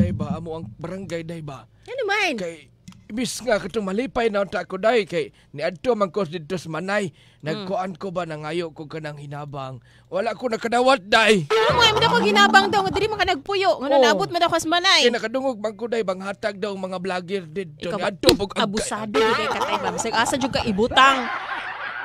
day ba, amo ang barangay day ba. Ano man? Kay ibis nga katong malipay na ta ko day kay niadto man ko dito sa Manay. Nagkuan ko ba nangayo ko kanang hinabang. Wala ko nakadawat day. Ano mo ko ginabang daw nga diri man ka nagpuyo. Nga nabot man ako sa Manay. Kay nakadungog man ko day bang hatag daw ang mga vlogger dito. Ikaw Niadto pug abusado kay katay ba. Bisag asa jud ka ibutang.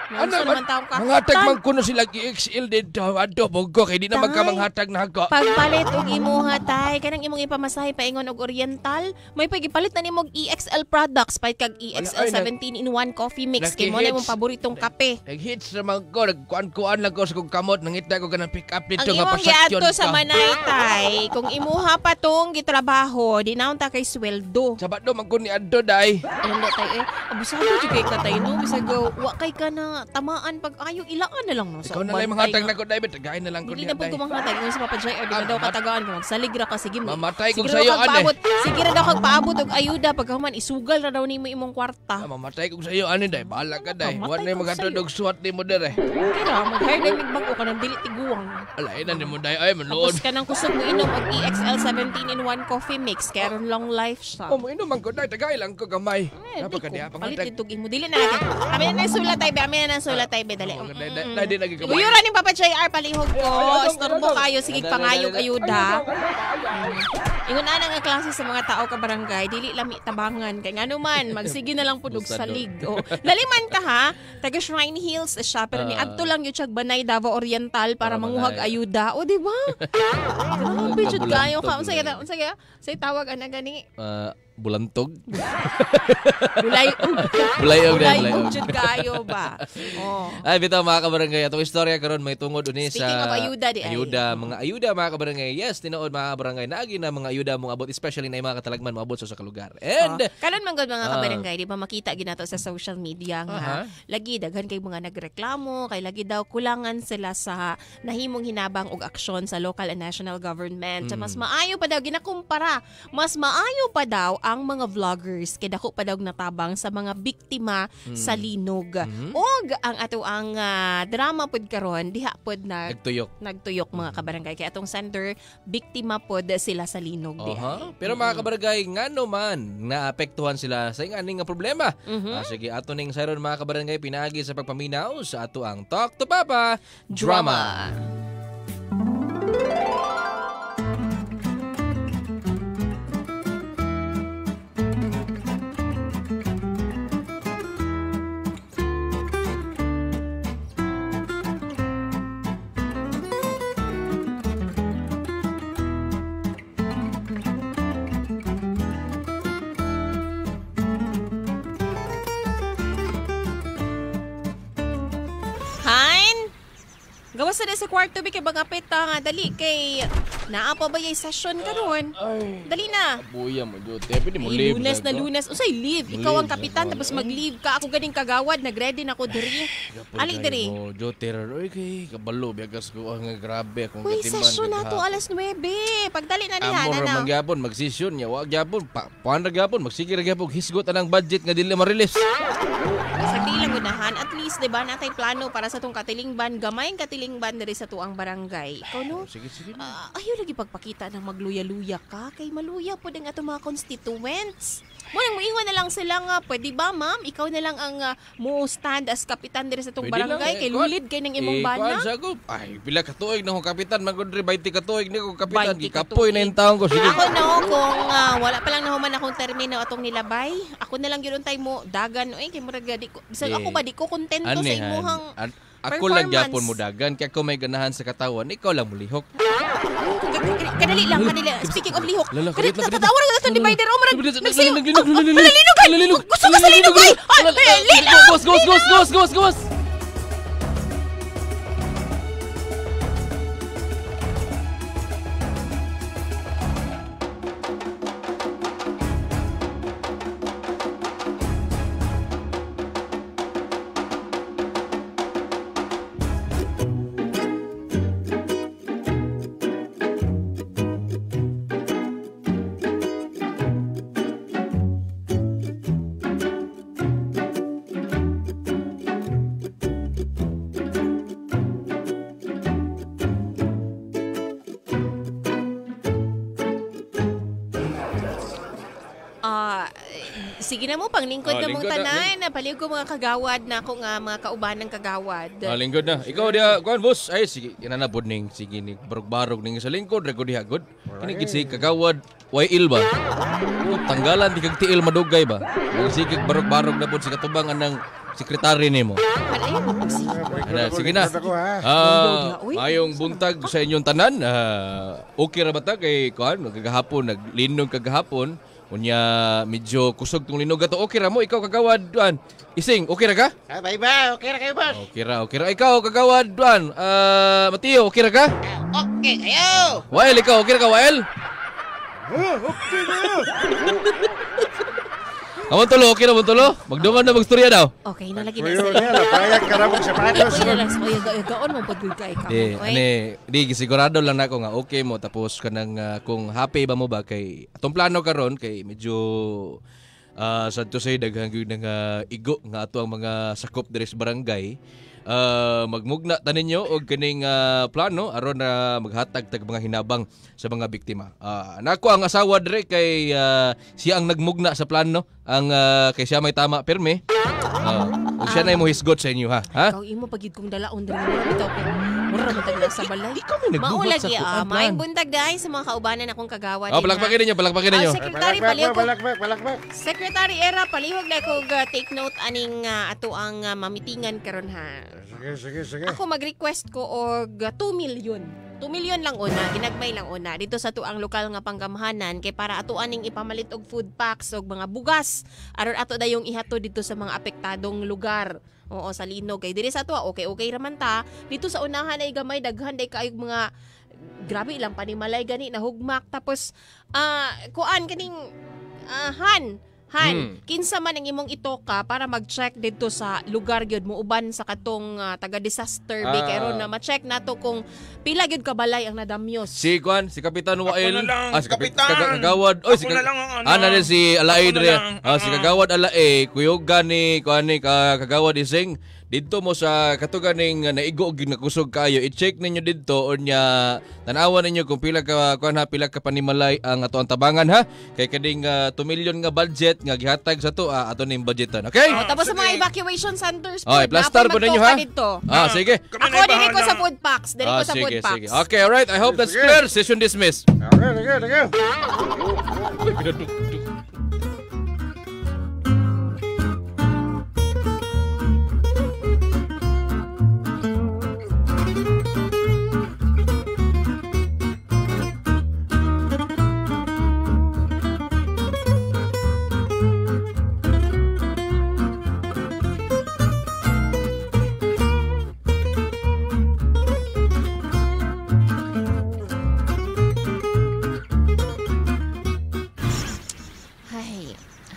Ano naman taong ka? Mga hatag man kuno sila XL dito. Adto pug ko kay di naman ka Tay. manghatag na ako. Pagpalit og imuha tay, kanang imong ipamasahe paingon og Oriental, may pagipalit na nimo og EXL products, pait kag EXL Ay, 17-in-1 coffee mix kay mo na imong Naki-hits. paboritong kape. Nag-hits naman ko, nagkuan-kuan lang ko sa kong kamot, nangita ko ka ng pick up Ang dito nga imong pasakyon giadto sa ka. Manay tay, kung imuha pa tong gitrabaho, di naon ta kay sweldo. Sabat do, man ko ni Addo, day. Ano tay abusado jud kay katay no, bisag wa kay ka na tamaan pag ayaw ilaan na lang no sa Ikaw na uban, lang tay, manghatag nga. na ko, day. Tagay na lang ko Dili niya, na po day. kumanghatag ngon sa Papa Jay or di na daw katagaan ko magsalig ra ka sige mo. Mamatay kong Sige sayo, raw kag ane. paabot. Sige ra daw kag paabot og ayuda pagkahuman isugal ra daw nimo imong kwarta. Mamatay kong sa'yo, ano, day. Bahala ka, day. Mamatay Wala na yung kong maghatod suwat ni mo, day. Kira mag-hire na mig bangko ka nang dili tiguang. Alain na ni mo, day. Ay, manood. Tapos ka nang kusog mo inom og EXL 17-in-1 coffee mix kay aron long life siya. Oh, mo inuman ko, day. Tagay lang ko, gamay. Eh, Napaka di diya, ko. Palit panghatag. dito mo dili na lagi. Amin na sulat tay be, amin na sulat tay be dali. Day, di lagi ka. Uyura ni Papa JR palihog ko. Ayun, Istorbo ayun. kayo sige pangayog ayuda. Ingon ana nga klase sa mga tao ka barangay, dili lami tabangan kay ngano man magsige na lang pud og salig. O laliman ka ha, taga Shrine Hills siya pero ni adto lang yung siya Banay Davao Oriental para manguhag ayuda. O di ba? Grabe jud kayo ka. Unsa kaya? Say tawag ana gani. Bulantog. Bulayog. Bulayog din, Bulayog bulayog. jud kayo ba? Oh. Ay, bitaw mga kabarangay, atong istorya karon may tungod uni sa Speaking of ayuda, di ay. ayuda, mga ayuda mga kabarangay. Yes, tinuod mga kabarangay, naagi na mga ayuda mong abot, especially na yung mga katalagman moabot sa kalugar. And Karon man gud mga kabarangay, di ba makita ginato sa social media nga lagi daghan kay mga nagreklamo kay lagi daw kulangan sila sa nahimong hinabang og aksyon sa local and national government. So, mas maayo pa daw ginakumpara. Mas maayo pa daw ang mga vloggers kay dako pa daw natabang sa mga biktima sa linog. Og ang ato ang drama pod karon diha pod nagtuyok mga kabarangay kay atong sender biktima pod sila sa linog diha. Pero mga kabarangay, ngano man naapektuhan sila sa ingani nga problema. Sige, ato ning sayron mga kabarangay pinaagi sa pagpaminaw sa ato ang Talk to Papa Drama. Gawas na sa kwarto bi kay bagapit nga dali kay naa pa ba yay session karon? Dali na. Buya mo jud. Pwede mo Ay, live. lunes. Unsay leave? Ikaw ang kapitan tapos mag-leave ka. Ako ganing kagawad, nag-ready na ako diri. Ali diri. Oh, jo terror oy kay kabalo biagas ko nga grabe akong Uy, katiman. session na to alas 9. Pagdali na niya Amor na. magyapon magsesyon nya wa gyapon paano gyapon magsige ra gyapon hisgot anang budget nga dili ma-release. Sa lang gunahan, at least 'di ba natay plano para sa tong katilingban, gamayng katilingban diri sa tuang barangay. Ikaw no? Sige. Ayaw lagi pagpakita ng magluya-luya ka kay maluya po din ato mga constituents. Mo ingon na lang sila nga, pwede ba ma'am, ikaw na lang ang mo stand as kapitan diri sa tong Pwede lang, barangay kay kuan. lulid kay ning imong bana. Kuan sa ko. Ay, pila ka tuig na ko kapitan, magundri 20 ka tuig ni ko kapitan. 20 ka Gikapoy na yung taong ko. Sige. Ako no, kung wala pa lang nahuman akong termino atong nilabay, ako na lang gyud untay mo dagan oy kay murag di ko. Bisan ako ba di ko kontento sa imuhang Ako lang performance. gyapon mo dagan kay ako may ganahan sa katawan, ikaw lang mulihok. Kadali lang kanila. Speaking of lihok, Lala, kadali kadali, tatawag na itong divider o marag nagsiyo. Linog. Gusto ka sa linog ay! Linog! Gos! sige na mo, panglingkod na mong lingkod na, tanan. Paliw ko mga kagawad na ako nga, mga kauban ng kagawad. Lingkod na. Ikaw dia, kuan boss. Ay sige, inanabod ning sige ni barog-barog ning sa lingkod ra ko diha good. Kini gid si kagawad YL ba? Tanggalan di kag tiil madugay ba? Ang sige barog-barog na pod si katubang anang sekretary nimo. Palayan mo pag Sige na. Ayong buntag sa inyong tanan. Okay ra ba ta kay kuan kagahapon naglinog kagahapon. Unya medyo kusog tong linog ato. Okay ra mo ikaw kagawad duan. Ising, okay ra ka? Bye bye, okay ra kayo boss. Okay ra. Ikaw kagawad duan. Mateo, okay ra ka? Okay kayo. Wael, ikaw okay ra ka Wael? Okay na. Amon tulo, okay na mo tulo? Magdungan na magstorya daw. Okay na lagi na Kuyo sa niya, napayag ka ramong sapatos. Kuya lang sa kuya gaon mo pag ka ikaw. Di sigurado lang nako nga okay mo tapos kanang kung happy ba mo ba kay atong plano karon kay medyo sad to say daghang gyud nga igo nga ato ang mga sakop diri sa barangay. Magmugna ta ninyo og kining plano aron na maghatag tag mga hinabang sa mga biktima. Nako ang asawa dire kay siya ang nagmugna sa plano ang kay siya may tama perme. Ug siya na imo hisgot sa inyo ha. Ikaw imo pagid kong dalaon diri mo bitaw ko. Mura man tag nasa balay. Ikaw may nagbuhat Maulagi sa maayong buntag dai sa mga kaubanan akong kagawad. Palakpakin ninyo. Secretary palihog ko. Balakbak. Secretary Era palihog na ko take note aning ato ang mamitingan karon ha. Sige. Ako mag-request ko og 2 million. 2 million lang una, ginagmay lang una dito sa tuang lokal nga panggamhanan kay para ato aning ipamalit og food packs og mga bugas aron ato dayong ihato dito sa mga apektadong lugar. Oo, sa linog kay diri sa ato okay raman ta. Dito sa unahan ay gamay daghan day kaayog mga grabe lang panimalay gani na hugmak tapos kuan kaning Han, kinsa man ang imong itoka para mag-check dito sa lugar gyud mo uban sa katong taga-disaster kay ron na ma-check nato kung pila gyud ka balay ang nadamyos. Si Kapitan Wael. Si Kapitan. Kagawad. Si si Alae dire. Si Kagawad Alae, kuyogan ni Kagawad Ising. Dito mo sa katuganing naigo og nakusog kayo, i-check ninyo dito unya tan-awan ninyo kung pila ka panimalay ang ato ang tabangan ha. Kay kading 2 million nga budget nga gihatag sa to ato ning budgetan. Okay? Tapos sa mga evacuation centers po. Plaster po ninyo ha. Sige. Ako diri ko sa food packs, Sige. Okay, alright. I hope that's clear. Session dismissed. Okay.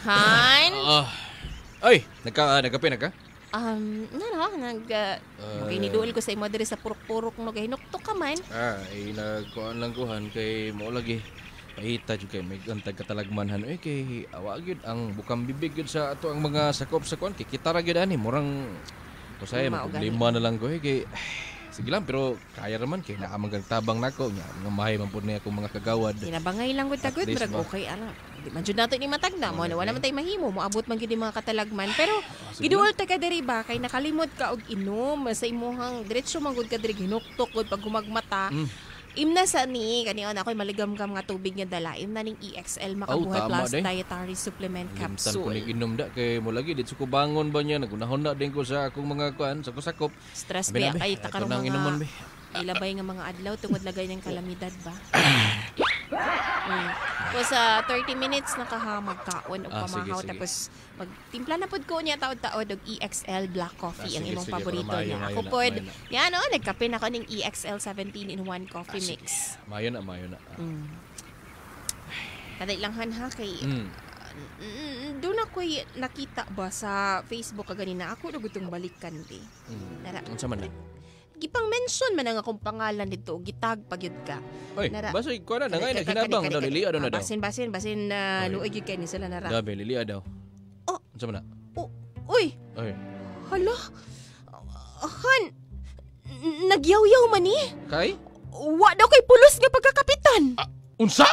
Han? Ay, nagkape na ka? Niduol ko sa imo diri sa purok-purok no kay hinuktok ka man. Nagkuan lang kuhan kay mao lagi. Pahita jud kay may antag katalagmanhan kay awag yun ang bukang bibig yun sa ato ang mga sakop sa kuan kay kita ra gyud ani murang kusay problema na lang ko kay sige lang pero kaya raman kay naa man tabang nako nya nga mahay man pud ni akong mga kagawad. Kinabangay lang gud tagod murag okay ana. Di man jud nato ni matagna mo wala man tay mahimo moabot man gyud mga katalagman pero giduol ta ka diri ba kay nakalimot ka og inom sa imuhang diretso man gud ka diri hinuktok gud pag humagmata. Imna sa ni kanion ako'y maligam-gam nga tubig nga dala imna ning EXL Makabuhay Plus Dietary Supplement Capsule. Limtan ko inom da kay mo lagi dit ko bangon ba niya nagunahon na din ko sa akong mga kuan sa kusakop. Stress ba kay takarong mga ilabay nga mga adlaw tungod lagay ng kalamidad ba. So sa 30 minutes nakahamag kaon og pamahaw tapos magtimpla na pud ko niya taod-taod og EXL Black Coffee ang imong paborito niya. Ako pod yan nagkape na ko ning EXL 17-in-1 coffee mix. Mayo na. Kaday lang ha kay doon ako'y nakita ba sa Facebook kaganina ako na gutong balikan di. Unsa man na? Gipang mention man ang akong pangalan dito, gitag pagyud ka. Oy, basoy ko na ngay naghinabang daw lilia daw na daw. Basin luoy gyud kay ni sila na ra. Dabe lilia daw. Oh, unsa man na? Uy. Oy. Hala. Han. Nagyaw-yaw man ni. Kay? Wa daw kay pulos nga pagkakapitan. Unsa?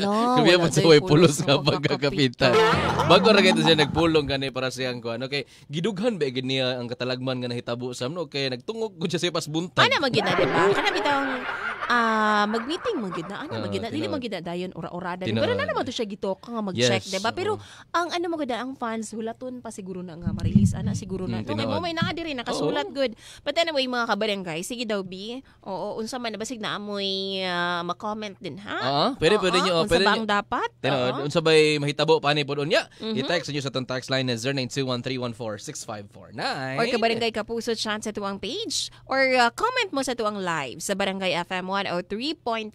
Kami mo wala sa day way pulos pulos nga nga pagkakapitan. Bago ra kay siya nagpulong kanay para siyang kuan. Okay, gidughan ba gid niya ang katalagman nga nahitabo sa no kay nagtungog gud siya sa pas buntag. Ana magid na, diba? Kana bitang mag-meeting mo gid na. Ana magid na. Dili tinuod. magid na dayon ura-urada. Tinuod. Pero na naman to siya gitok nga mag-check, Yes, diba? Pero ang ano mo gid ang fans hulaton pa siguro na nga ma-release ana siguro na. No, kay mo tinuod. may naa diri nakasulat good. But anyway, mga kabarangay, sige daw bi. Oo, unsa man basig na amoy ma-comment din ha. Pwede nyo. Unsa ba ang dapat? Tinuod, unsa bay mahitabo pa ni pod unya? I-text nyo sa tong text line na 0921-314-6549. Or kabarangay Kapuso chat sa tuwang page or comment mo sa tuwang live sa Barangay FM 103.5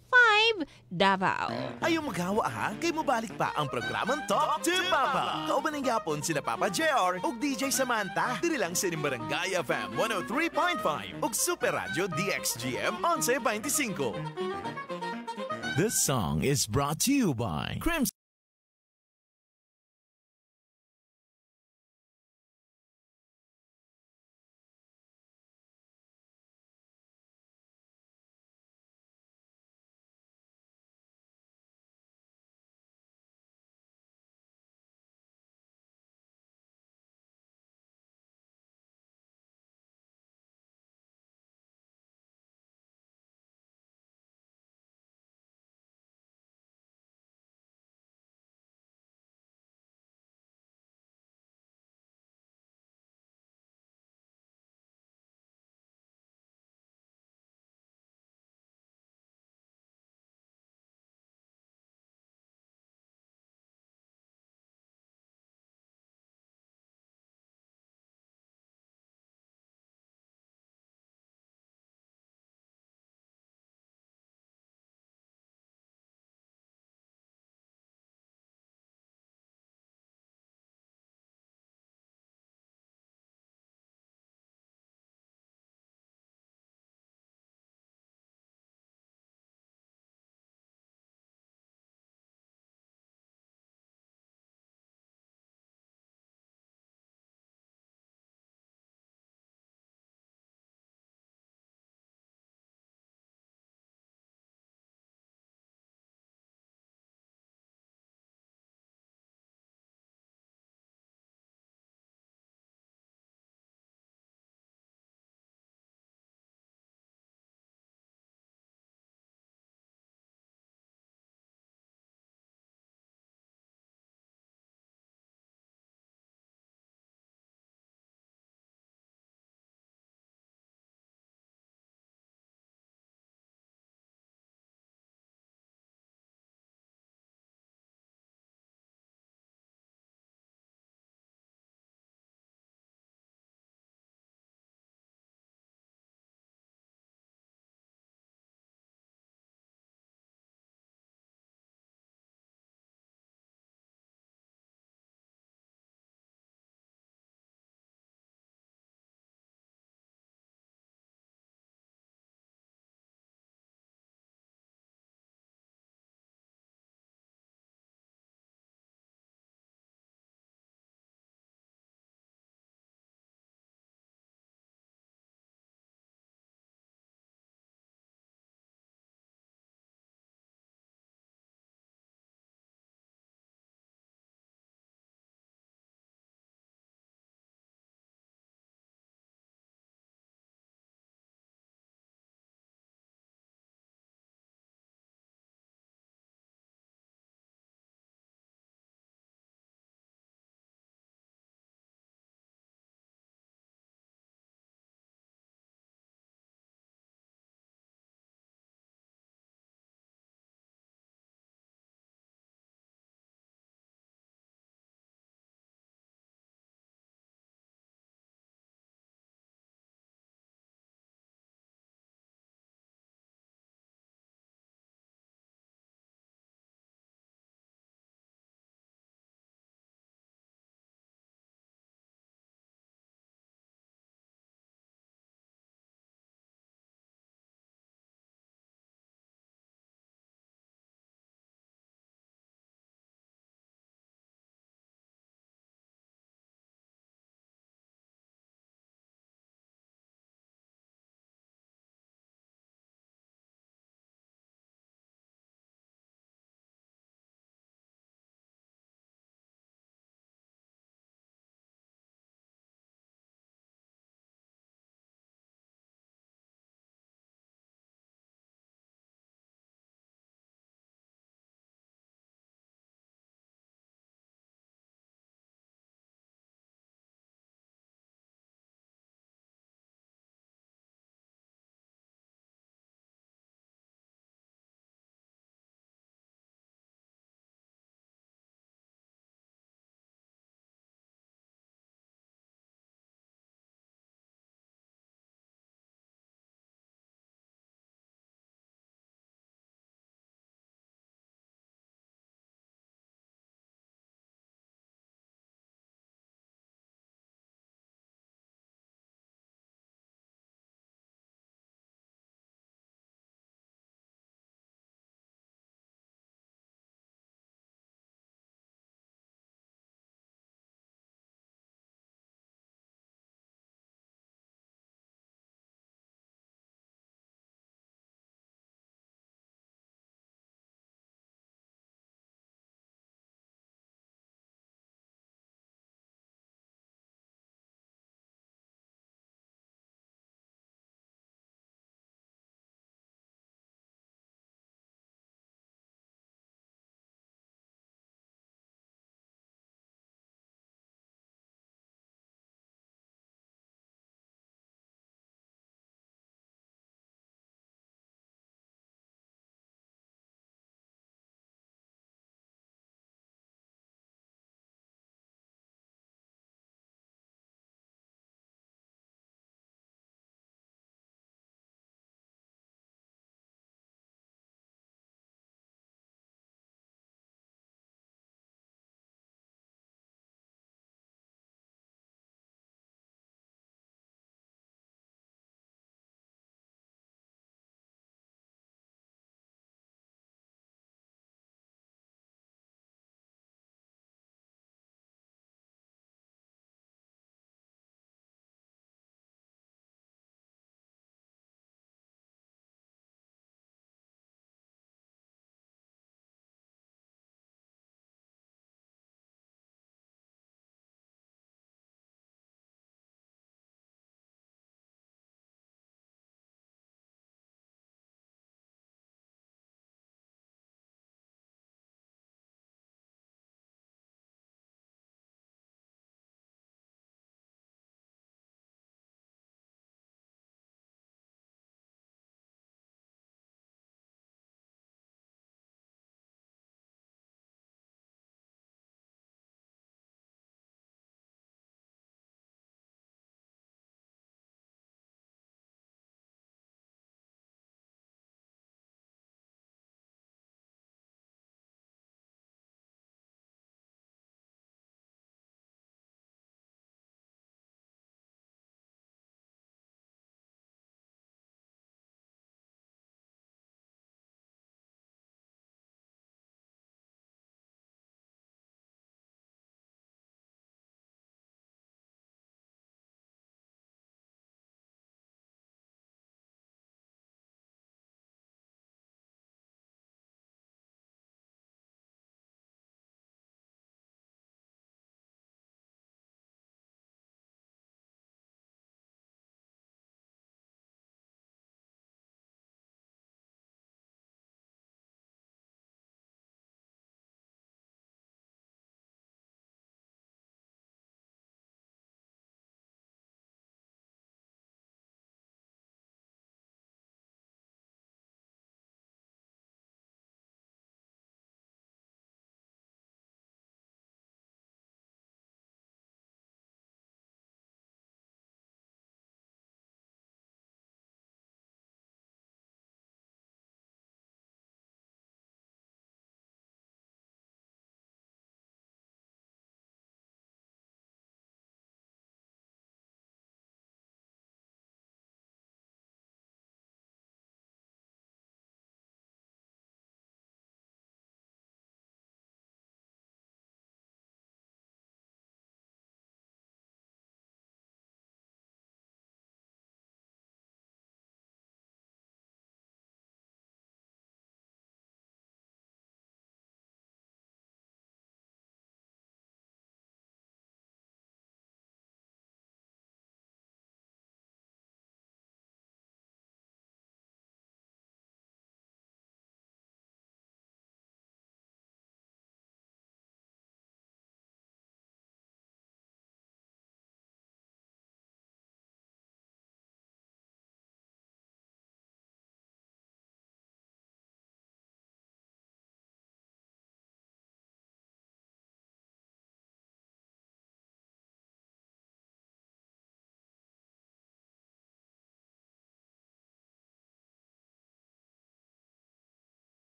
Davao. Ayaw maghawa ha, kay mobalik pa ang programang Talk to Papa. Kauban ng yapon sila Papa JR ug DJ Samantha. Dili lang sa Barangay FM 103.5 ug Super Radio DXGM 1125. This song is brought to you by Crimson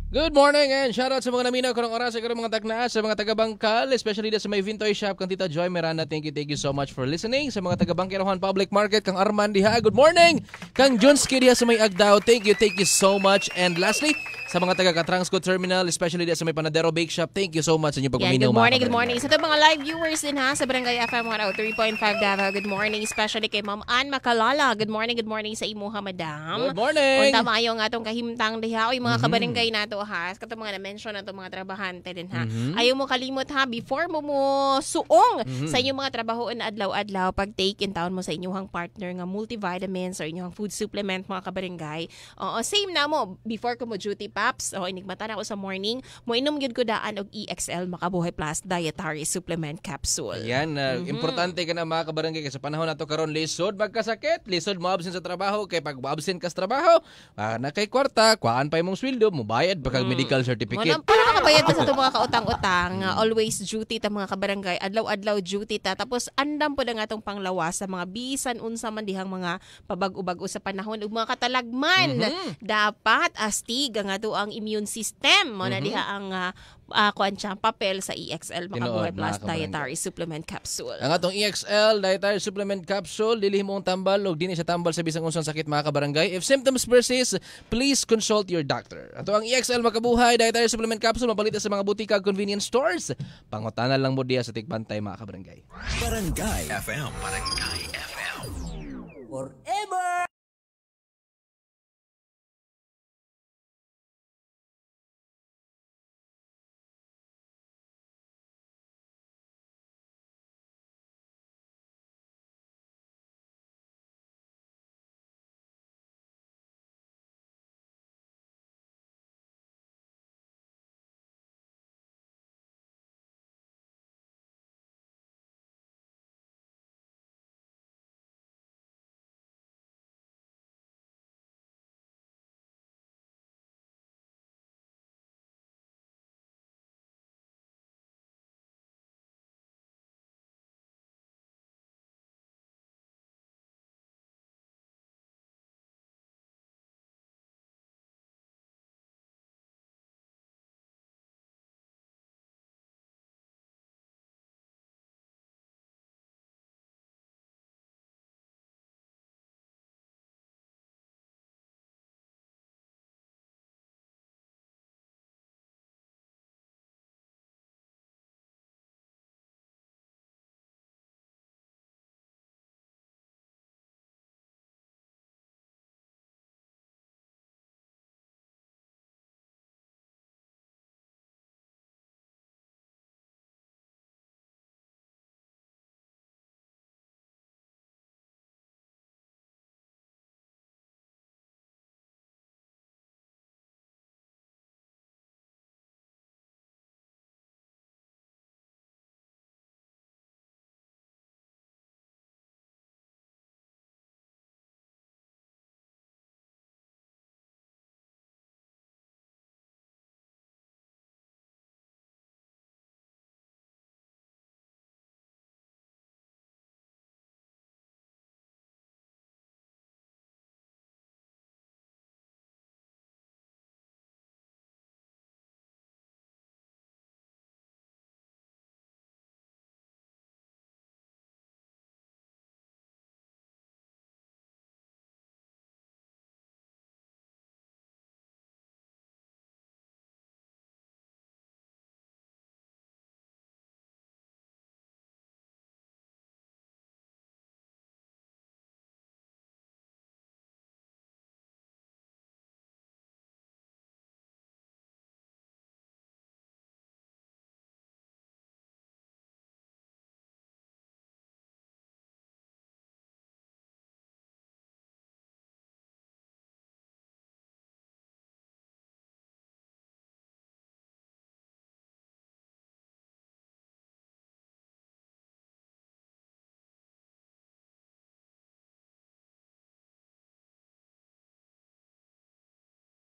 Good morning and shoutout sa mga naminaw karong oras sa karong mga tagnaas sa mga taga-Bangkal, especially sa may Vintoy Shop kang Tita Joy Miranda. Thank you so much for listening. Sa mga taga-Bangkirohan Public Market kang Arman diha. Good morning. Kang Junski diha sa may Agdao. Thank you so much. And lastly, sa mga taga-Katrangsco Terminal, especially diha sa may Panadero Bake Shop, thank you so much sa inyong pagpaminaw. Good morning. Sa mga live viewers din ha sa Barangay FM 103.5 Davao. Good morning, especially kay Ma'am Ann Makalala. Good morning sa imuha, madam. Good morning. Unta maayo nga atong kahimtang diha. Oy, mga kabarangay nato ha. Kato mga na-mention nato mga trabahante din ha. Ayaw mo kalimot ha before mo suong sa inyong mga trabaho na adlaw-adlaw pag take in town mo sa inyong partner nga multivitamins or inyong food supplement mga kabarangay. Oo, same na mo before ko mo duty paps. O inigmata na ako sa morning, mo inom gyud ko daan og EXL Makabuhay Plus Dietary Supplement Capsule. Yan, importante ka na mga kabarangay kasi sa panahon nato karon lisod magkasakit, lisod mo absent sa trabaho kay pag absent ka sa trabaho, na kay kwarta, kuhaan pa imong sweldo, mo bayad pa kag medical certificate. Para makabayad ta sa itong mga kautang-utang, always duty ta mga kabarangay, adlaw-adlaw duty ta, tapos andam po na nga itong panglawas sa mga bisan unsa man dihang mga pabag-ubag sa panahon ug mga katalagman. Dapat astig nga to ang immune system mo na diha ang kuan siya papel sa EXL Makabuhay Plus Dietary Supplement Capsule. Ang atong EXL Dietary Supplement Capsule dili mo ang tambal og dinhi sa tambal sa bisang unsang sakit mga kabarangay. If symptoms persist, please consult your doctor. Ato ang EXL Makabuhay Dietary Supplement Capsule mabalita sa mga butika ug convenience stores. Pangutanan lang mo diya sa Tikbantay mga kabarangay. Barangay FM. Barangay FM. Forever!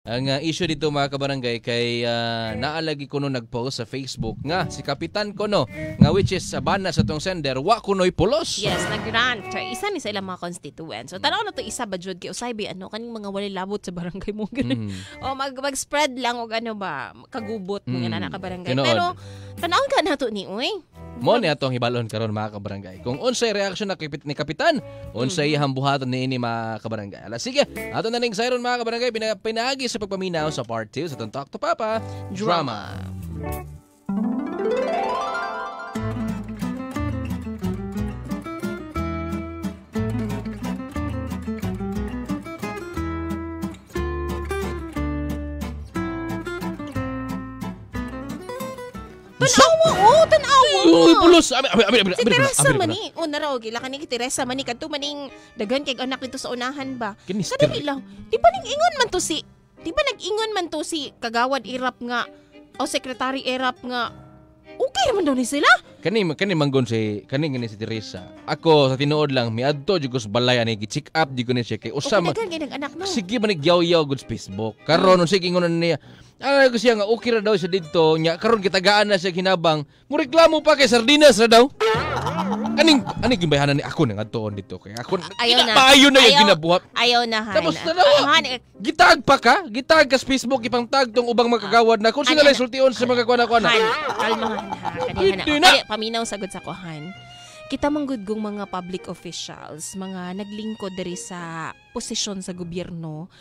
Ang issue dito mga kabarangay kay naalagi ko no nagpost sa Facebook nga si Kapitan Kono nga which is Sabana sa tong sender wa kunoy pulos. Yes, nag-grant. Isa ni sa ilang mga constituents. So tanaw na to isa ba jud kay usay bi ano kaning mga walay labot sa barangay mo ganun. O mag-spread lang og ano ba kagubot mga nana ka barangay. Tinood. Pero tanaw ka nato ni uy. Mo ni atong hibalon karon mga kabarangay. Kung unsay reaksyon ni Kapitan, unsay hambuhaton niini mga kabarangay. Ala sige, ato na ning sayron mga kabarangay pinaagi sa pagpaminaw sa part 2 sa Talk to Papa Drama. Tanawa. Uy, pulos. Si Teresa mani, o naraw gila kani ki Teresa mani kadto maning daghan kay anak nito sa unahan ba. Kadali lang. Di ba nag-ingon man to si Kagawad Irap nga o Secretary Irap nga okay naman daw ni sila. Kani manggon si Teresa. Ako sa tinuod lang miadto jud ko sa balay ani gi-check up jud ko ni siya kay usama. Okay daghan kay anak no. Sige man gyaw-yaw gud sa Facebook. Karon sige ingon niya. Ko siya nga okay ra daw siya didto nya karon gitagaan na siya hinabang. Mo reklamo pa kay sardinas ra daw. Aning gimbayanan ni ako nang adtoon dito kay ako maayo na yung ginabuhat. Ayaw na han. Tapos na daw. Gitag ka sa Facebook ipang tag tong ubang makagawad na kung sila lay sultion sa mga kuana-kuana. Kalmahan ha. Kani paminaw sagod sa kuhan. Kita manggudgong mga public officials, mga naglingkod diri sa posisyon sa gobyerno,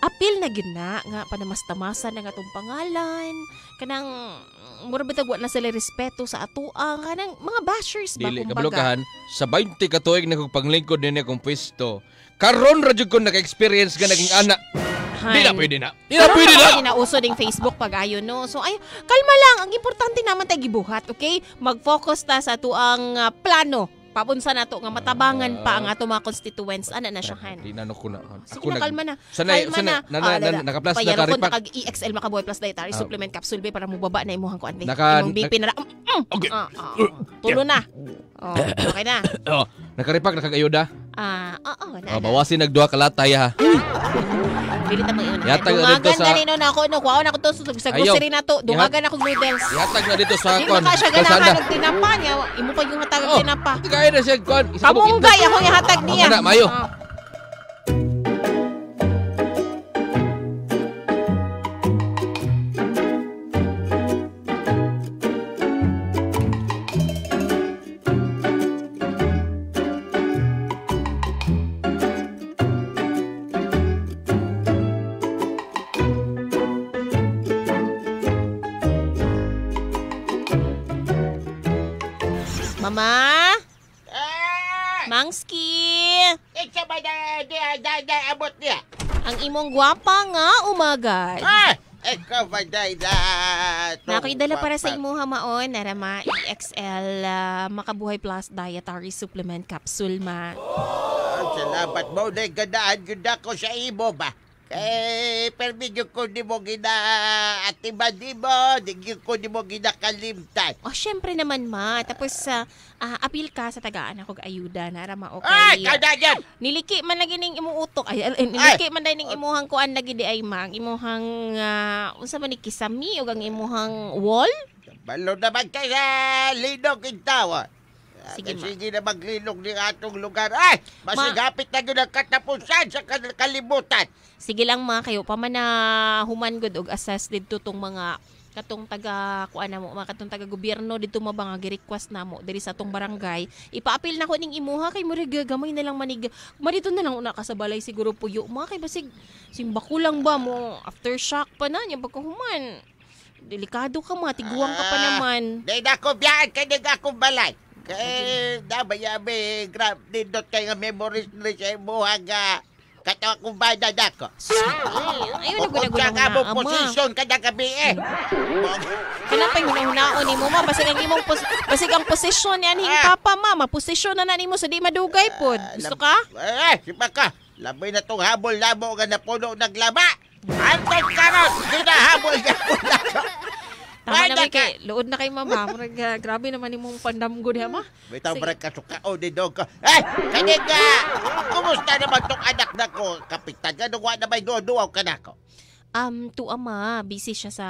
apil na gina nga panamastamasan ang atong pangalan, kanang mura bitag wa na sila respeto sa atoa, kanang mga bashers ba Dili kumbaga. kabalokahan sa 20 ka tuig na kong panglingkod din akong pwesto. Karon ra jud ko naka-experience ka naging anak. Di na pwede na. Ginauso ding Facebook pag ayon no. So ay kalma lang, ang importante naman tay gibuhat, okay? Mag-focus ta sa tuang plano. Papunsa na to nga matabangan pa ang ato mga constituents. Ana na siya han. Di na ko na. Sige na, kalma na. Sanay, naka-plus na ka ripak. Pag EXL Makaboy Plus Dietary Supplement Capsule para mo baba na imuhang kuan. Naka- Imong BP na. Okay. Tulo na. Okay na. Nakaripak nakagayuda. Oo na. Bawasin nagduha ka latay ha. Dili ta mag-iyon. Yatag na dito sa Ganito na ako no. Kuwaon ako to sa grocery na to. Dungagan ako noodles. Yatag na dito sa Di kon. ka siya ganahan ng tinapa niya. Imo pa yung hatag ng tinapa. Kaya na siya kon. Kamunggay ako yung hatag niya. Ako na, mayo. Mama? Mangski? Isa ba na abot niya? Ang imong gwapa nga umagat. Ikaw ba na Nako'y-dala para sa imo hamaon, narama EXL Makabuhay Plus Dietary Supplement Capsule, ma. Salamat mo na ganaan yun ako sa imo ba? Permidyo ko di mo atiban di mo, di ko di mo ginakalimtan. Syempre naman, ma. Tapos, apil ka sa tagaan ako ayuda, narama Ay, okay. kadagan! Niliki man lagi ning imong utok. Niliki man dahil ning imuhang kuan lagi di ay, ma. Imuhang, unsa man ni kisami o ang imuhang wall? Balo naman kay Linong Kintawa. Sige, ma. Sige na maglilong ni atong lugar. Ay, masigapit na yun ang katapusan sa kalibutan. Sige lang, ma, kayo pa man na human good og assess dito tong mga katong taga kuan na mo, mga katong taga gobyerno dito mga gi-request na mo diri sa atong barangay. Ipaapil na ko ning imuha kay mo gamay na lang manig. Marito na lang una ka sa balay siguro puyo. Mga kay basig simbako lang ba mo aftershock pa na nya pagkahuman. Delikado ka, ma, tiguang ka pa naman. Di na ko biyaan kay di akong balay. Kaya dabayabi grab dindot kay nga memories ni sa imuhang katawa kong bada dako. Ayun na Kung ka mo posisyon kada gabi Kanapay hunahunaon ni mo, ma. Basig ang posisyon yan hing papa, ma. Maposisyon na nimo sa di madugay pod. Gusto ka? Sipa ka. Labay na tong habol labo nga napuno naglaba. Anton karon, ginahabol ka po na. Tama naman kay, luod na kay mama. Grabe naman imong pandamgo niya, ma. Bitaw Sige. ba kasukao ni dog ko. Kanig kumusta naman tong anak na ko? Kapitan ka, nung na may duwaw ka na ko. To ama, busy siya sa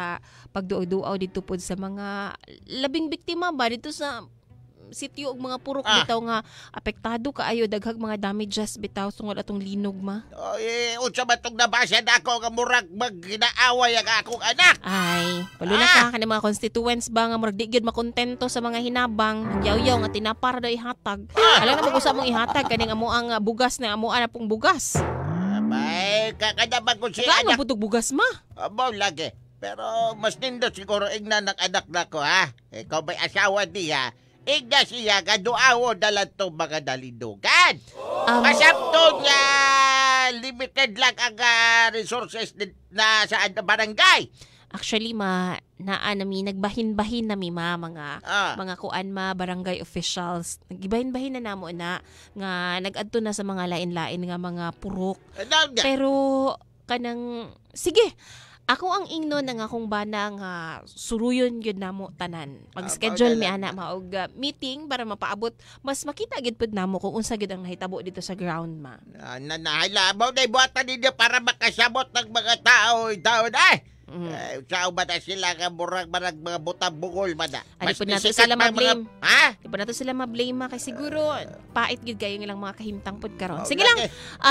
pagduaw-duaw dito po sa mga labing biktima ba dito sa sityo ug mga purok bitaw nga apektado kaayo daghag mga damages bitaw tungod atong linog ma. Unsa man tong nabasa na ako nga murag magginaaway ang akong anak. Ay, palo na ka kanang mga constituents ba nga murag di gyud makontento sa mga hinabang, yaw-yaw nga tinapar daw ihatag. Alam na mag-usa mong ihatag kaning amo ang bugas na amo ana pong bugas. Abay, kakadabang ko si Kaano anak. putog bugas ma? Abo lagi. Pero mas nindot siguro ignan ng anak na ko ha. Ikaw ba'y asawa niya? Igna siya kaduawo dalan to mga dalidugan. Masabto niya limited lang ang resources na sa barangay. Actually ma, naa nami nagbahin-bahin nami mga kuan ma barangay officials. Nagibahin-bahin na namo na nga nagadto na sa mga lain-lain nga mga purok. Pero kanang sige, ako ang ingnon nga akong bana nga suruyon gyud namo tanan. Pag-schedule mi ana maog meeting para mapaabot mas makita gid pud namo kung unsa gid ang nahitabo dito sa ground ma. Nahalabaw na ibuhatan ninyo para makasabot ng mga tao ay. Sao ba na sila nga murag mga butang bungol ba na? Di po nato sila ma-blame. Ha? Di po nato sila ma-blame ma kay siguro pait gid kayo ilang mga kahimtang pod karon. Sige lang,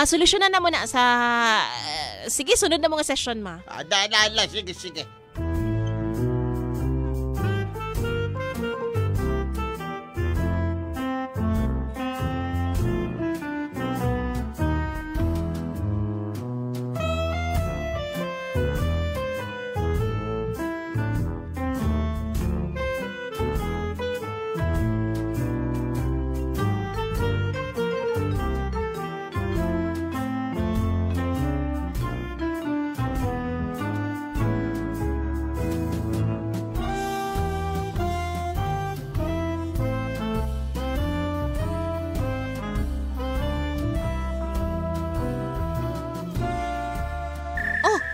solusyonan na mo na sa sige sunod na mga session ma. Sige.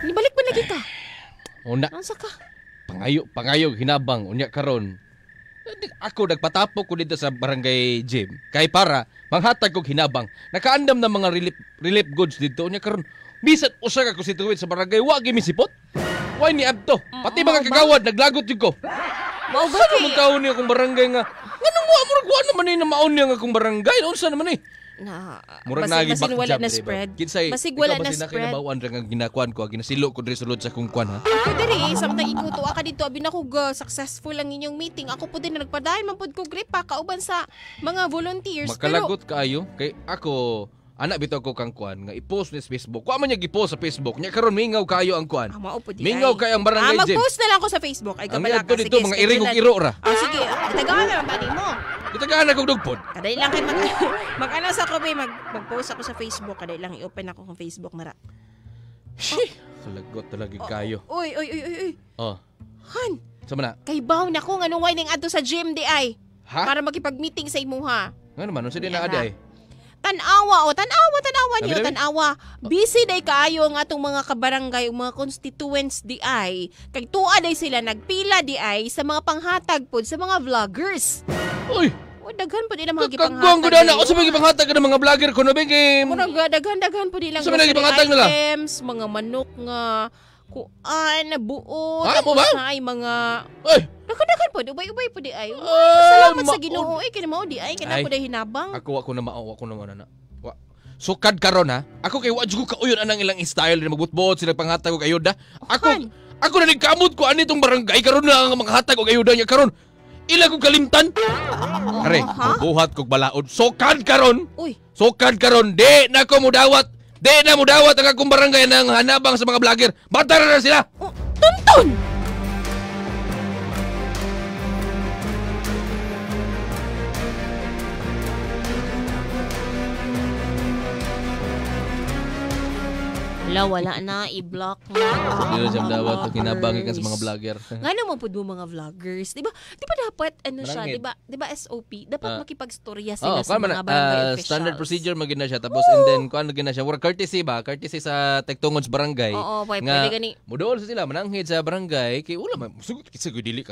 Nibalik ba lagi ka? Una, Ansa ka? pangayo hinabang unya karon. Ako nagpatapok ko dito sa barangay gym kay para manghatag kog hinabang. Nakaandam na mga relief goods dito unya karon. Bisan usa ka constituent sa barangay wa gyud misipot. Why ni adto? Pati mga kagawad naglagot jud ko. Mao Sa man kaon ni akong barangay nga. Nganong wa murag wa naman ni na maon ni ang akong barangay. Unsa naman ni? Na Murag basig nagi wala back na job, spread. Kinsay, Basig wala na ikaw spread. bawaan ra nga ginakuan ko, ginasilo ko diri sulod sa kung kwan ha. Ako diri samtang iguto ka dito abi na kog successful ang inyong meeting. Ako po din na nagpadayon man pud ko gripa kauban sa mga volunteers. Makalagot kaayo kay ako anak bitaw ko kang kwan nga i-post ni sa Facebook. Wa man niya gi-post sa Facebook. Nya karon mingaw kaayo ang kwan. Mao po di. Mingaw kay ang barangay gym. Mag-post na lang ako sa Facebook. Ay Ang kabala ngadto ka. dito mga iring ug iro ra. Sige, itagaan na lang tani mo. Itagaan ako dugpod. Kaday lang kay mag-ano sa ko mag-post ako sa Facebook. Kaday lang i-open ako ng Facebook mara. Salagot talaga kayo. Uy. Oh. Han, Sama na. kay baw na ko nganong way ning adto sa gym di ay. Ha? Para makipag-meeting sa imuha. Ngano man unsa din Yan na adi ay? Tanawa niyo, Labi-labi? tanawa. Busy day kaayo ang atong mga kabarangay, mga constituents di ay. Kay tuwa day sila nagpila di ay sa mga panghatag pod sa mga vloggers. Uy, O daghan pod nila mga kagwang ko gipanghatag. na. O sa mga panghatag ng mga vlogger ko no bigay. Murag daghan pod nilang Sa mga gipanghatag nila? items, mga manok nga kuan na buo, Ha, mo ba? na ay mga Uy, daghan pod ubay-ubay pod di ay. Ah, Salamat sa Ginoo ay kini mao di ay kana Ay. pod ay hinabang. ako na mao, ako na mana. Sukad karon ha. Ako kay wa jud ko kauyon anang ilang style na magbutbot sila panghatag og ayuda. Han. Ako na nagkamot ko ani tong barangay karon na ang mga hatag og ayuda niya karon. Ila ko kalimtan. Are, buhat kog balaod. Sukad karon. Uy, Sukad karon di na ko mudawat. Di na mudawat ang akong barangay ng hanabang sa mga vlogger. Batara na sila. tuntun. Wala na, i-block na. Hindi na siya mudawat og hinabangi kan sa mga vlogger. Nga naman po mga vloggers. Di ba dapat, ano siya, Marangit. di ba SOP? Dapat makipag-storya Oh, sila sa mga barangay officials. standard procedure magina siya tapos and then kuan magina siya work courtesy ba courtesy sa tagtungod sa barangay Oo, pwede nga gani. muduol sa sila mananghid sa barangay kay wala man sugot kisa ko dili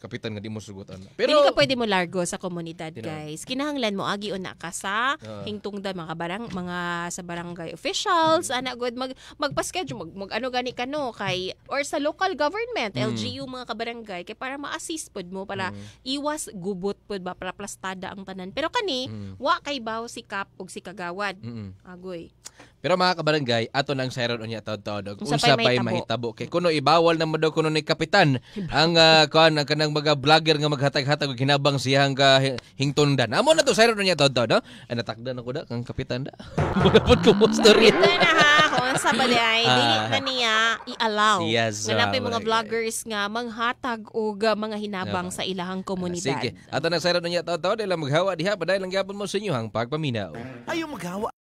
kapitan nga di mo sugutan. Pero Pero ka pwede mo largo sa komunidad, You know. guys. Kinahanglan mo agi una ka sa hingtungdan mga sa barangay officials, ana good magpa-schedule mag ano gani kano kay or sa local government, LGU mga kabarangay kay para ma-assist pod mo para iwas gubot pod ba para plastada ang tanan. Pero kani wa kay bawo si kap ug si kagawad. Agoy. Pero mga kabarangay, ato nang sayron unya taod-taod. Unsa Unsa pa'y pa'y mahitabo. mahitabo. Kay kuno ibawal na mo daw kuno ni kapitan ang kuan ang kanang mga vlogger nga maghatag-hatag og hinabang siyang hingtundan. Amo na to sayron unya taod-taod, no? Ay natakdan ako da kang kapitan da. Magapod ko mo story. Ito na ha, kung sa balay, dili na niya i-allow. Yes, Nga napay mga barangay. vloggers nga manghatag og mga hinabang sa ilahang komunidad. Sige. Ato nang sayron unya taod-taod ila maghawa diha paday lang gyapon mo sa inyo hang pagpaminaw. Ayaw maghawa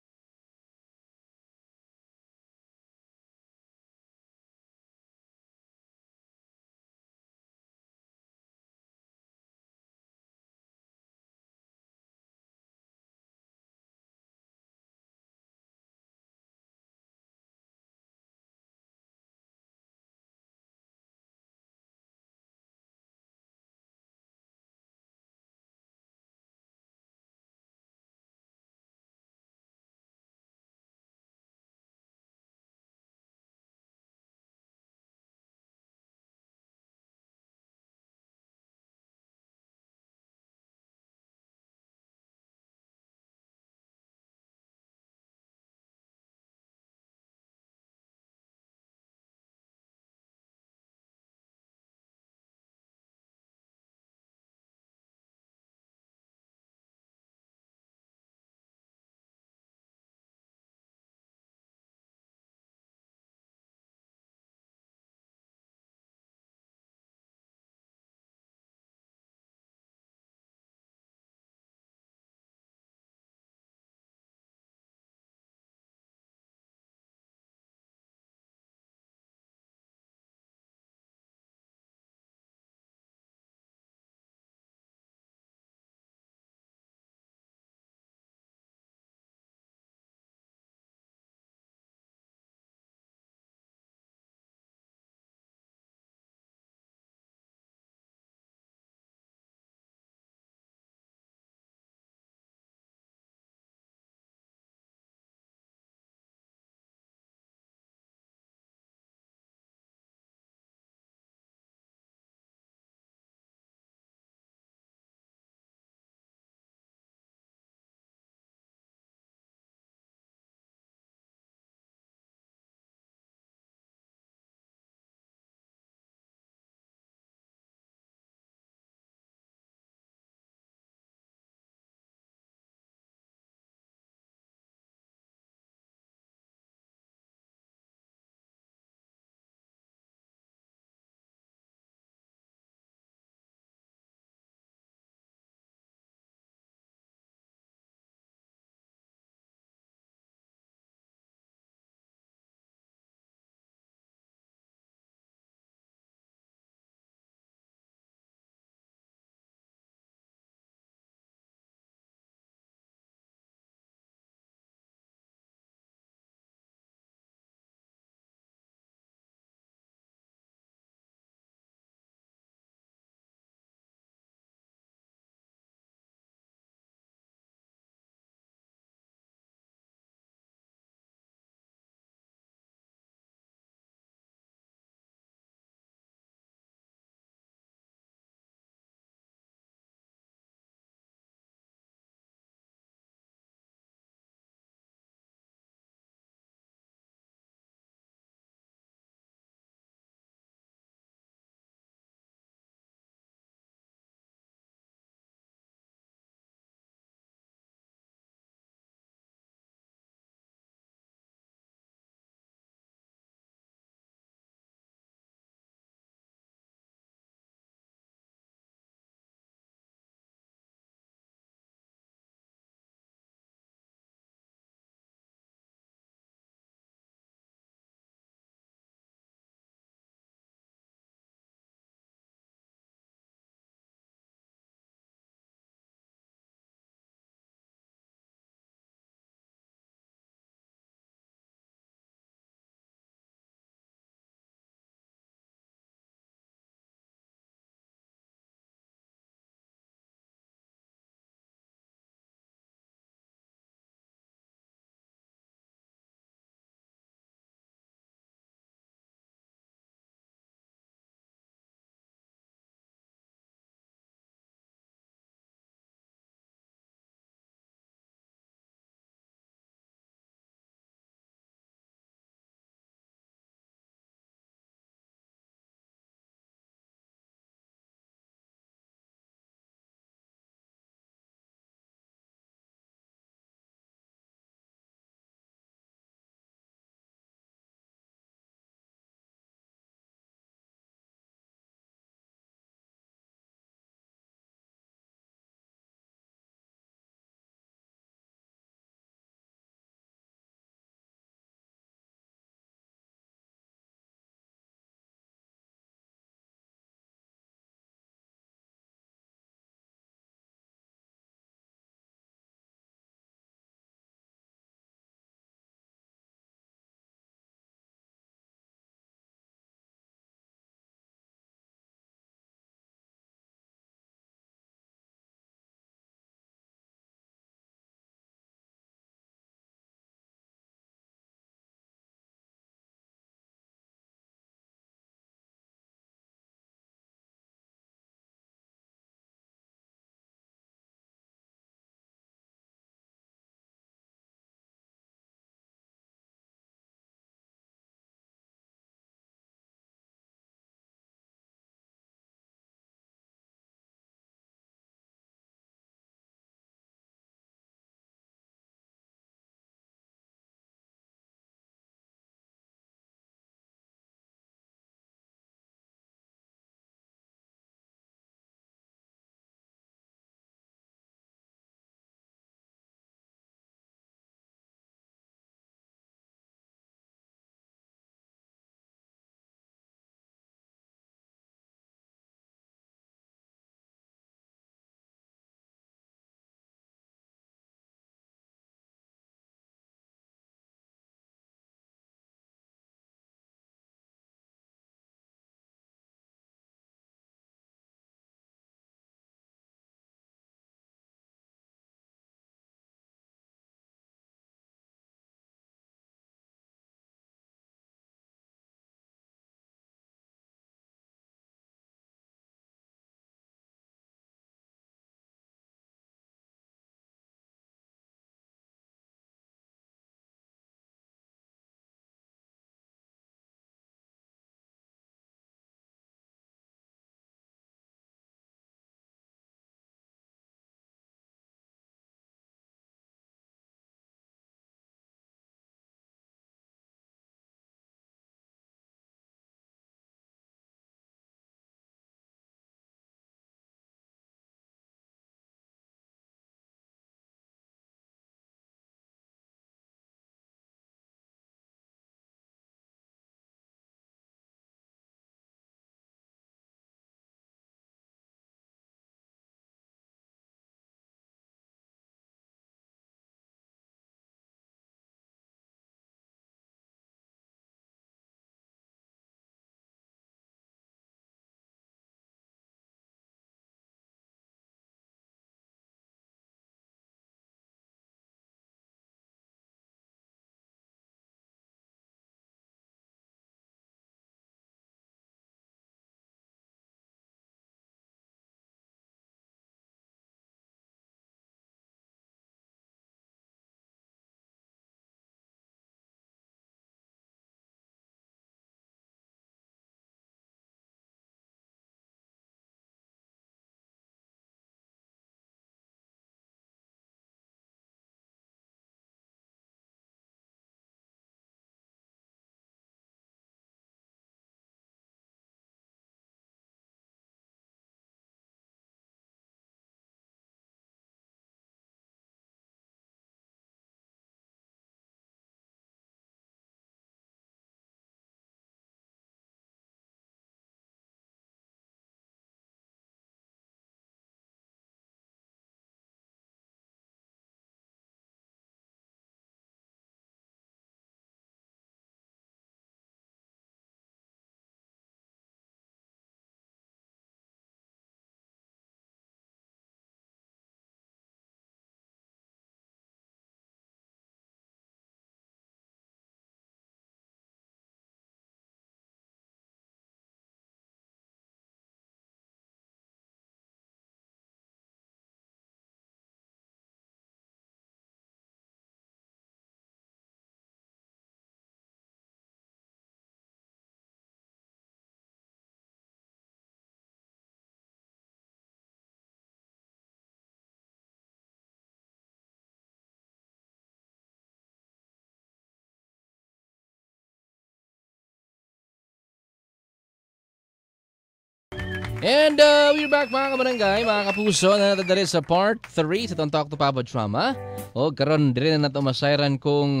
And we're back mga kabarangay, mga kapuso, na natadari sa part 3 sa itong Talk to Papa drama. O karon dire na nato masayran kung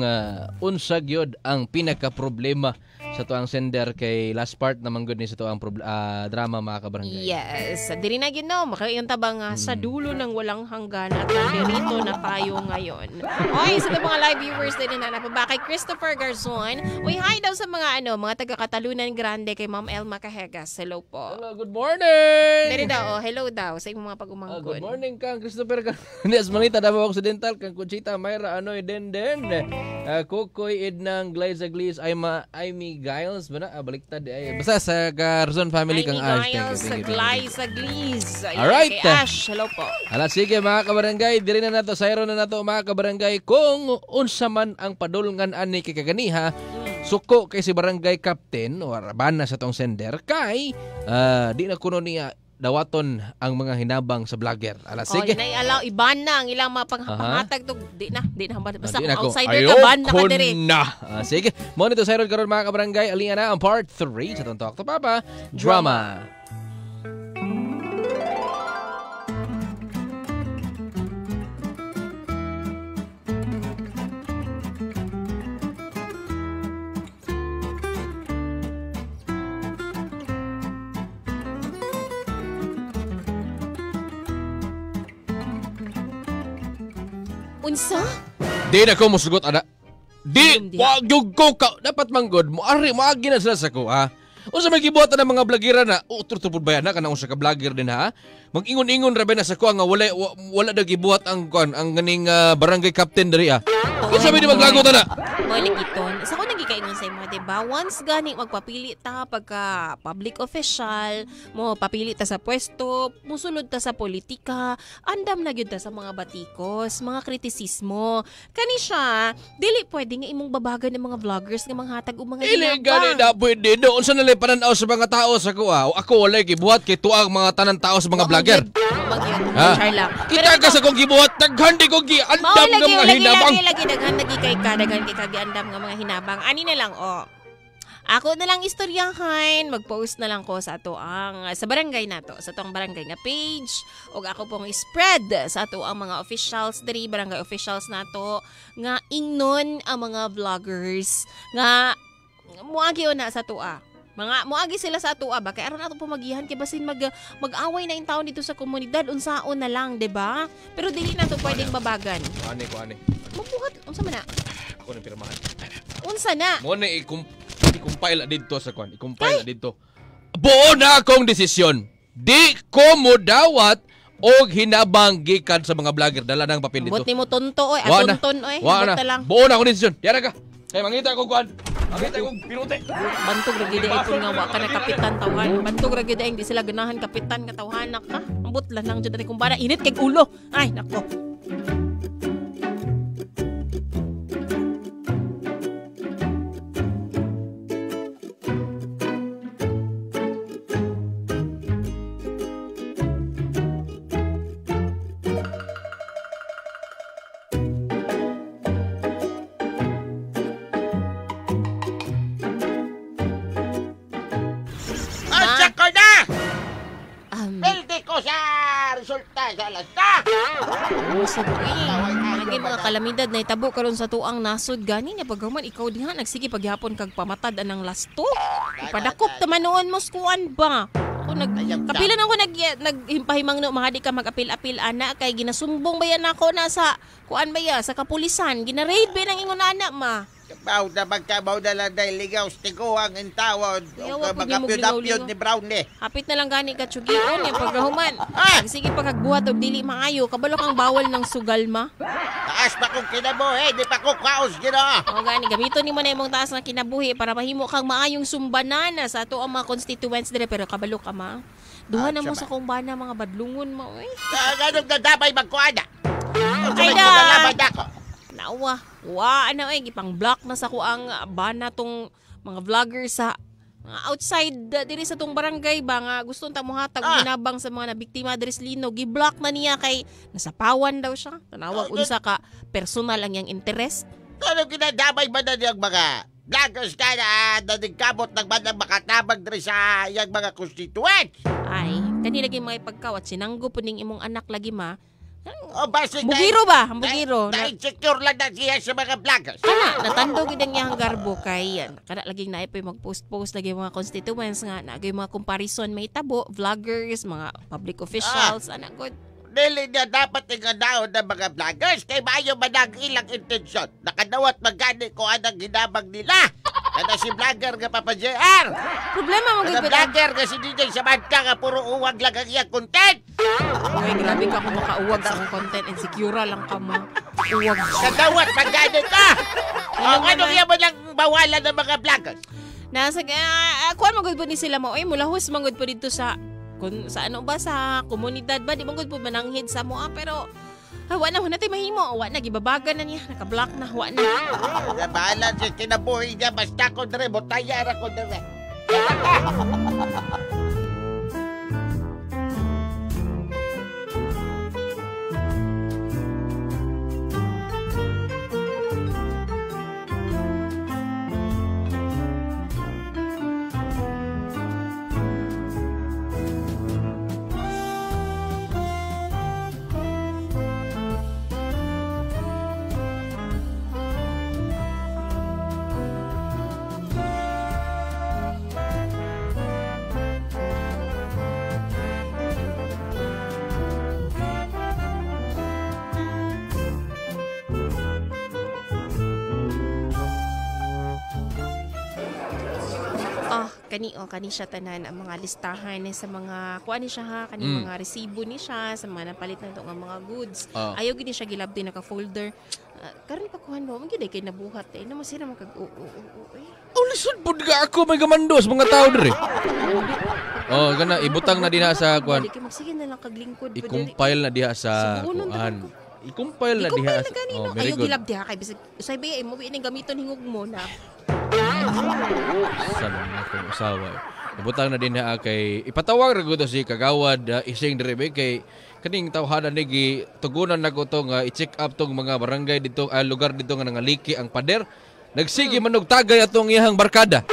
unsag yod ang pinaka-problema sa tuang sender kay last part naman good ni sa tuang drama mga kabarangay. Yes. Diri na yun no. Makayong tabang sa dulo ng walang hanggan at nandirito na tayo ngayon. Oy, sa mga live viewers din na napaba kay Christopher Garzon. Uy, hi daw sa mga mga taga-Katalunan Grande kay Ma'am Elma Cahegas. Hello po. Hello, good morning! Diri daw, hello daw sa imong mga pag-umangkon. Good morning kang Christopher. Hindi, Manita, Davao Occidental, kang Conchita, Mayra, Anoy, Den. Kukoy, Ednang, Glyza Glis, Aimee Giles, ba na? Baliktad. Basta sa Garzon family kang Ash. Sa Glyza Glis. Alright. Kay Ash, hello po. Ala, sige mga kabarangay, diri na nato, sayro na nato mga kabarangay, kung unsa man ang padulngan ani kay kaganiha, suko kay si barangay captain o rabana sa tong sender kay di na kuno niya dawaton ang mga hinabang sa vlogger. Ala, sige. Oh, alaw iban na ang ilang mapanghatag to. Di na basta Di na ko. outsider ka ban na ka diri. Sige. Mo nito sayro karon mga kabarangay, alian na ang part 3 sa tong Talk to Papa drama. Unsa? Di na ko musugot ana. Di Hindi. wag yung ko ka dapat manggod mo ari maagi na sila sa ko ha. Unsa may gibuhatan ng mga vlogera na turtupod bayan na kana usa ka vlogger din ha. Mag-ingon-ingon ra ba na sa ko nga wala daw gibuhat ang ang ganing barangay captain diri ha. Unsa may di maglagot ana? Mo ligiton. Sa ko nagikaingon sa imo, diba? Once gani magpapili ta pagka public official, mo papili ta sa pwesto, musulod ta sa politika, andam na gyud ta sa mga batikos, mga kritisismo. Kani siya, dili pwede nga imong babagan ng mga vloggers nga manghatag og mga Ili gani na pwede do unsa na lay pananaw sa mga tao sa ko ha. Ako walay gibuhat kay tuang mga tanan tao sa mga vlogger. Ha? Kita ka sa kong gibuhat daghan di ko giandam nga mga hinabang. Lagi daghan kay giandam nga mga hinabang. Ani na lang ako na lang istoryahan, mag-post na lang ko sa ato ang sa barangay nato, sa atong barangay nga page, ug ako pong spread sa ato ang mga officials diri, barangay officials nato nga ingnon ang mga vloggers nga muagi na sa atoa. Mga muagi sila sa atoa ba kay aron ato pumagihan kay basin mag-away na in taon dito sa komunidad unsaon na lang, 'di ba? Pero dili na to pwedeng babagan. Ko ani. Mabuhat unsa man na? Ako na pirmahan. Unsa na? Mo na i-compile dito sa kwan. I-compile dito. Buo na akong desisyon. Di ko mo dawat og hinabang gikan sa mga vlogger dala nang papel dito. Bot ni mo tonto oy, atonton oy. Wa na. Lang. Buo na akong desisyon. Diara ka. Kay mangita ko kwan. Mangita ko pinuti. Bantog ra gid ay kun nga wa ka na kapitan tawhan. Bantog ra gid ay hindi sila ganahan kapitan nga tawhanak ka. Ambot lang jud kung bana init kay ulo. Ay nako. Resulta sa lasta. Lagi mga kalamidad na itabo karon sa tuang nasod gani niya paghuman ikaw diha nagsige paghapon kag pamatad anang lasto. Ipadakop taman noon mo skuan ba? Ako kapilan ako naghimpahimang no mga di ka mag-apil-apil ana kay ginasumbong ba yan ako na sa kuan ba ya sa kapulisan gina-raid ba nang ingon ana ma. Kabaw na magkabaw na lang dahil ligaw stigo ang intawad o magapyod-apyod ni Brownie. Hapit na lang gani ka tsugion yung pagkahuman. Sige pagkagbuhat o dili maayo, kabalo kang bawal ng sugal ma. Taas pa kong kinabuhi, di pa ko kaos gina. O gani, gamiton ni mo na yung taas na kinabuhi para mahimo kang maayong sumbanana sa ato ang mga constituents dire pero kabalo ka ma. Duha na mo sa kumbana mga badlungon mo. Ganun na dabay magkuana. Ay da! Ako. Nawa, ano gipang block na sa kuang bana tong mga vlogger sa outside diri sa tong barangay ba nga gusto ta mo hatag ginabang sa mga nabiktima diri sa Lino, gi-block na niya kay nasapawan daw siya. Tanawag unsa ka personal ang yang interest. Ano kinadamay ba na niyang mga vloggers ka na nagkabot ng mga makatabag diri sa yang mga constituents? Ay, Kani lagi mga ipagkawat sinanggo po ning imong anak lagi ma. O basi Bugiro ba? Ang bugiro. Na-insecure lang na siya sa mga vloggers. Kana natandog gid ang iyang garbo kay kana laging naipay mag-post lagi mga constituents nga nagay mga comparison may tabo vloggers, mga public officials, ana good. Dili niya dapat inganaw ng mga vloggers kay maayo man ang ilang intensyon. Nakadawat magani ko anang ginabang nila. Kada si vlogger nga Papa JR. Problema mo Kada gud. vlogger nga si DJ Samantha nga puro uwag lang ang iyang content. Uy, grabe ka kung makauwag sa akong content. Insecure lang ka mo. Uwag. Kadawat magani ka. O ano kaya mo lang bawalan ng mga vloggers? Nasa, kuhan magod po ni sila mo. Ay, mulahos magod po dito sa ano ba, sa komunidad ba? Di magod po mananghid sa mo. Pero, wa na, natin mahimo. Wa na, gibabagan na niya. Naka-block na, wa na. Bahala siya kinabuhi niya. Basta ko dre, butayara ko dre. Kani siya tanan ang mga listahan sa mga kuha ni siya ha, kani mga resibo ni siya sa mga napalit na ito nga mga goods. Ayaw gini siya gilabdi naka-folder. Karon pa kuhan mo, magiging kay nabuhat eh. Naman sila Lisod po ka ako may gamandos mga tao diri. Gana ibutang na diha sa kuan. Magsige na lang kaglingkod. I-compile na diha sa kuan. I-compile na diha sa. Ayaw gilabdi ha kay bisag usay mo ini gamiton hingog mo na. Salam na kong usawa. Ibutang na din na kay ipatawag ra gud si kagawad ising diri kay kaning tawhana nigi tugunan nako to nga i-check up tong mga barangay dito lugar dito nga nangaliki ang pader. Nagsige man og tagay atong iyang barkada.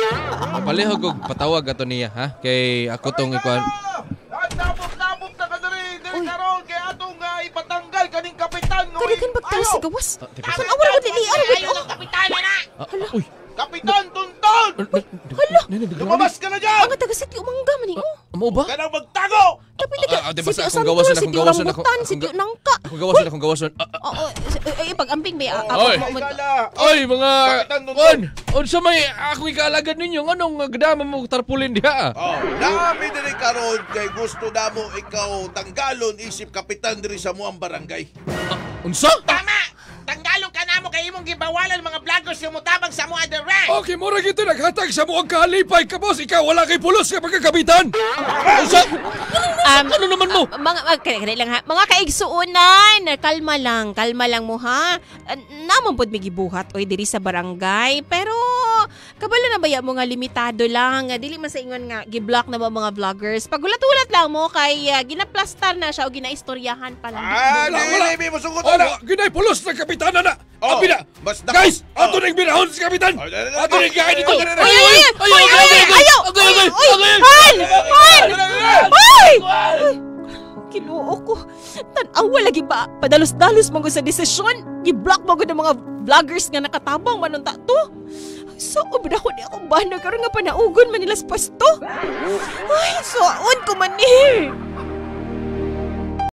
Palihog og patawag ato niya ha kay ako tong ikuan. Nabog na ka diri karon kay atong ipatanggal kaning kapitan no. Kani kan bagtaw si gawas. San awar mo dili Ayo ng kapitan na. Uy, Kapitan Tunton! Lumabas ka na dyan! Mga taga Sitio Mangga man eh. Mo ba? Ka nang magtago! Tapi taga basta Sitio akong gawasan, Santro, Sitio Rambutan, Sitio Nangka. Akong gawasan. Pag-amping ba? Oy, mga kon! Unsa may akong ikaalagad ninyo nganong gdama mo tarpulin diha? Nami diri karon kay gusto namo ikaw tanggalon isip kapitan diri sa muang barangay. Unsa? Tama! Tanggalon ka na mo kay imong gibawalan mga vloggers yung mutabang sa mga direct! Okay, mura gito naghatag sa buong kalipay ka, boss. Ikaw wala kay pulos ka pagkakapitan. Unsa? Ano naman mo? Mga lang ha. Mga kaigsuunan, kalma lang mo ha. Namon pod may gibuhat oy diri sa barangay, pero kabalo na baya mo nga limitado lang. Dili man sa ingon nga gi-block na ba mga vloggers. Pagulat-ulat lang mo kay ginaplastar na siya o ginaistoryahan pa lang. Dili mo sugot Wala, ginay pulos ng kapitan na. Abi na. Guys, ato nang binahon sa kapitan. Ato nang gaya dito. Kinuo ko. Tanawa lagi ba? Padalos-dalos mo sa desisyon. I-block mo ng mga vloggers nga nakatabang manunta to. So, ubra ko di akong bahan na karoon nga panaugon man nila sa pasto. Ay, soon ko man eh.